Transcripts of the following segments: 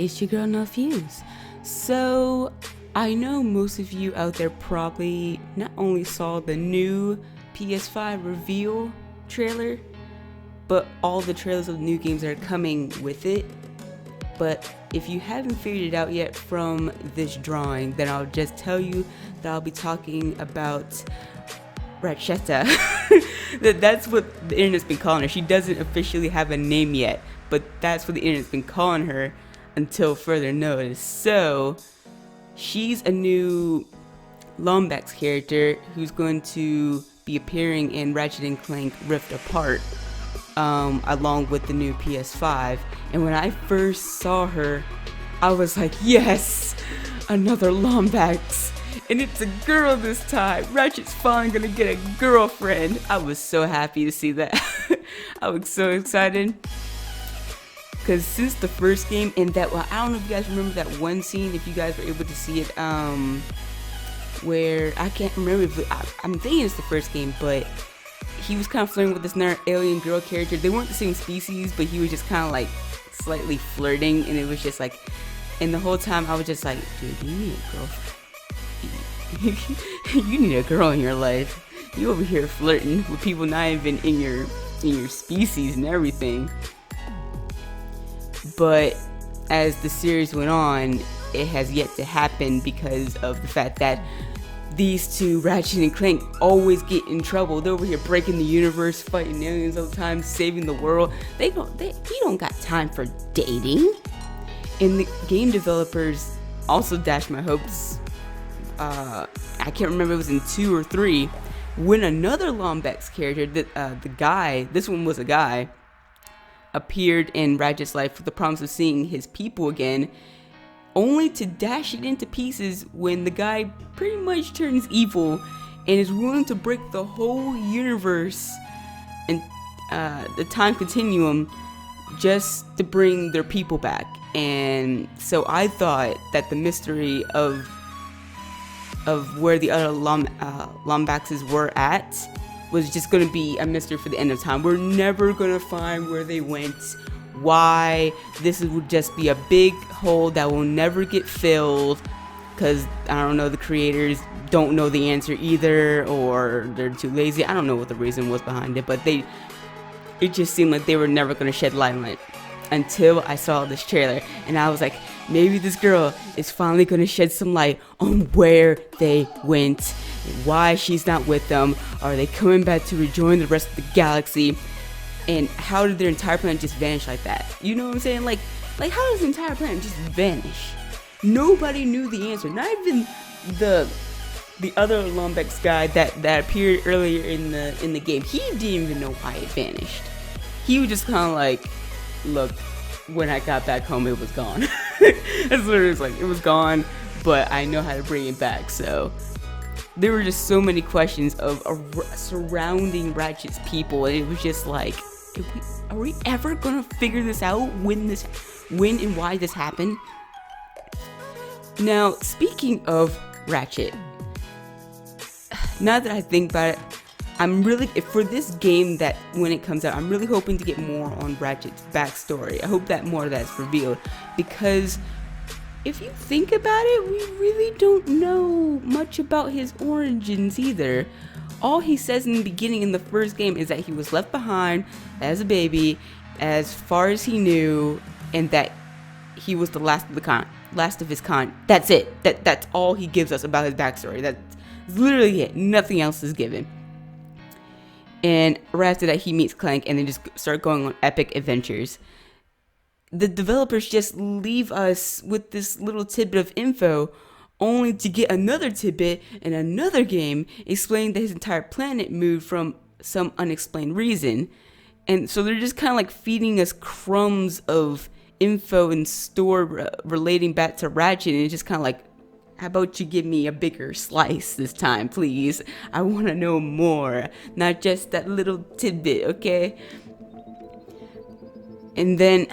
it's your girl NoFuse. So, I know most of you out there probably not only saw the new PS5 reveal trailer, but all the trailers of the new games that are coming with it. But if you haven't figured it out yet from this drawing, then I'll just tell you that I'll be talking about Ratchette. That's what the internet's been calling her. She doesn't officially have a name yet, but that's what the internet's been calling her until further notice. So, she's a new Lombax character who's going to be appearing in Ratchet & Clank Rift Apart, along with the new PS5. And when I first saw her, I was like, yes, another Lombax. And it's a girl this time. Ratchet's finally gonna get a girlfriend. I was so happy to see that. I was so excited. Because since the first game, and that, well, I don't know if you guys remember that one scene, if you guys were able to see it, where, I can't remember, if I'm thinking it's the first game, but he was kind of flirting with this another alien girl character. They weren't the same species, but he was just kind of like slightly flirting, and it was just like, and the whole time I was just like, dude, you need a girlfriend. You need a girl in your life. You over here flirting with people not even in your species and everything. But as the series went on, it has yet to happen because of the fact that these two, Ratchet and Clank, always get in trouble. They're over here breaking the universe, fighting aliens all the time, saving the world. He don't got time for dating. And the game developers also dashed my hopes. I can't remember if it was in 2 or 3, when another Lombax character, the guy, this one was a guy, appeared in Ratchet's life with the promise of seeing his people again, only to dash it into pieces when the guy pretty much turns evil and is willing to break the whole universe and the time continuum just to bring their people back. And so I thought that the mystery of where the other Lombaxes were at was just going to be a mystery for the end of time. We're never going to find where they went, why. This would just be a big hole that will never get filled, because, I don't know, the creators don't know the answer either, or they're too lazy. I don't know what the reason was behind it, but it just seemed like they were never going to shed light on it until I saw this trailer, and I was like, maybe this girl is finally going to shed some light on where they went, why she's not with them. Are they coming back to rejoin the rest of the galaxy? And how did their entire planet just vanish like that? You know what I'm saying? Like how does the entire planet just vanish? Nobody knew the answer. Not even the other Lombax guy that appeared earlier in the game. He didn't even know why it vanished. He was just kind of like, look, when I got back home, it was gone. That's what it was like. It was gone, but I know how to bring it back. So there were just so many questions surrounding Ratchet's people, and it was just like, are we ever gonna figure this out? When and why this happened? Now, speaking of Ratchet, now that I think about it, I'm really, for this game, that when it comes out, I'm really hoping to get more on Ratchet's backstory. I hope that more of that's revealed, because if you think about it, we really don't know much about his origins either. All he says in the beginning in the first game is that he was left behind as a baby, as far as he knew, and that he was the last of his kind. That's it. That's all he gives us about his backstory. That's literally it. Nothing else is given. And right after that, he meets Clank, and they just start going on epic adventures. The developers just leave us with this little tidbit of info, only to get another tidbit in another game explaining that his entire planet moved from some unexplained reason. And so they're just kind of like feeding us crumbs of info and store relating back to Ratchet, and it's just kind of like, how about you give me a bigger slice this time, please? I want to know more, not just that little tidbit, okay? And then,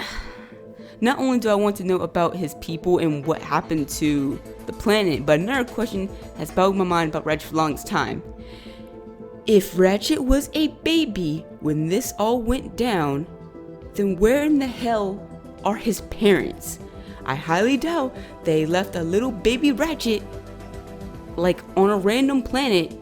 not only do I want to know about his people and what happened to the planet, but another question has bogged my mind about Ratchet for the longest time. If Ratchet was a baby when this all went down, then where in the hell are his parents? I highly doubt they left a little baby Ratchette like on a random planet,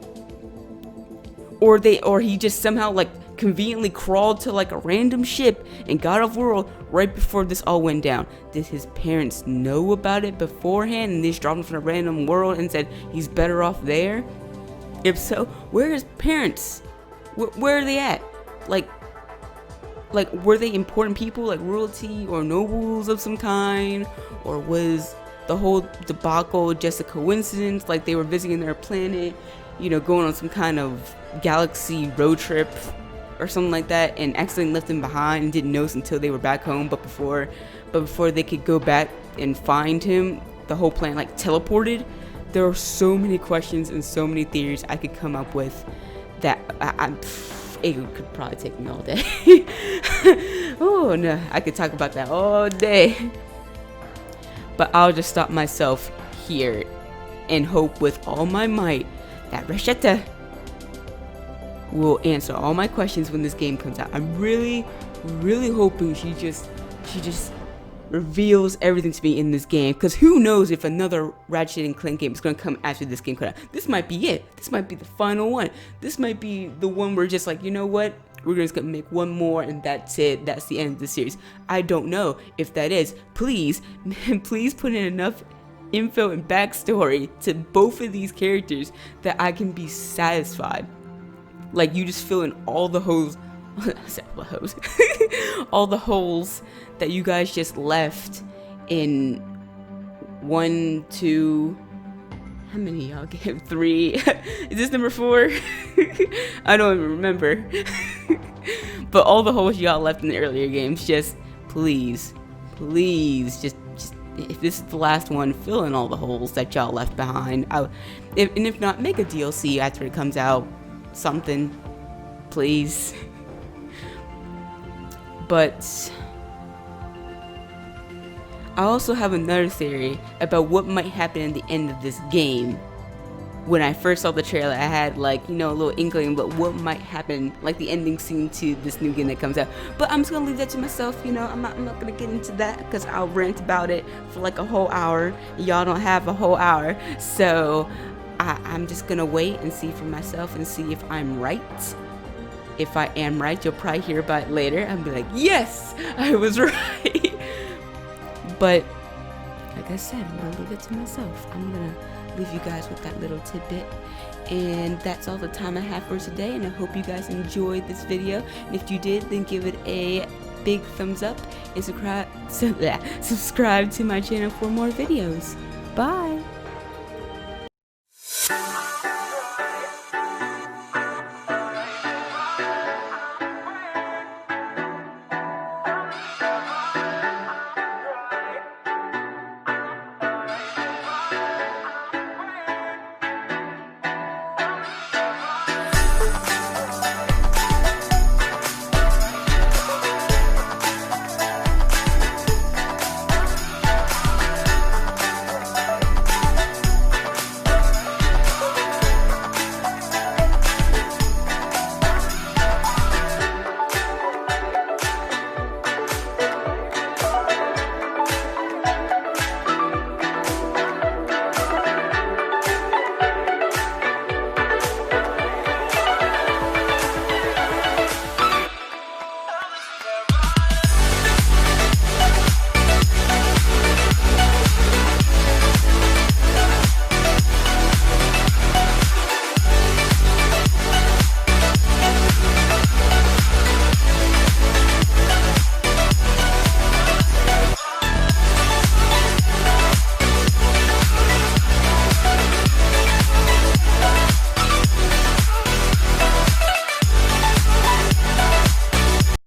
or he just somehow like conveniently crawled to like a random ship and got off world right before this all went down. Did his parents know about it beforehand and they just dropped him from a random world and said he's better off there? If so, where are his parents? Where are they at? Like were they important people, like royalty or nobles of some kind? Or was the whole debacle just a coincidence, like they were visiting their planet, you know, going on some kind of galaxy road trip or something like that, and accidentally left him behind and didn't notice until they were back home? But before they could go back and find him, the whole planet like teleported. There are so many questions and so many theories I could come up with that it could probably take me all day. Oh no, I could talk about that all day. But I'll just stop myself here and hope with all my might that Ratchette will answer all my questions when this game comes out. I'm really hoping she just reveals everything to me in this game, because who knows if another Ratchet and Clank game is going to come after this game comes out. This might be it. This might be the final one. This might be the one where just like, you know what, we're just going to make one more and that's it. That's the end of the series. I don't know if that is. Please put in enough info and backstory to both of these characters that I can be satisfied. Like, you just fill in all the holes all the holes that you guys just left in 1, 2, how many y'all gave? 3? Is this number 4? I don't even remember. But all the holes y'all left in the earlier games, just please just if this is the last one, fill in all the holes that y'all left behind. If not, make a DLC after it comes out, something, please. But I also have another theory about what might happen in the end of this game. When I first saw the trailer, I had like, you know, a little inkling about what might happen, like the ending scene to this new game that comes out. But I'm just gonna leave that to myself, you know. I'm not gonna get into that because I'll rant about it for like a whole hour. Y'all don't have a whole hour, so I'm just gonna wait and see for myself and see if I'm right. If I am right, you'll probably hear about it later. I'll be like, yes, I was right. But like I said, I'm gonna leave it to myself. I'm gonna leave you guys with that little tidbit. And that's all the time I have for today, and I hope you guys enjoyed this video. And if you did, then give it a big thumbs up and subscribe to my channel for more videos. Bye.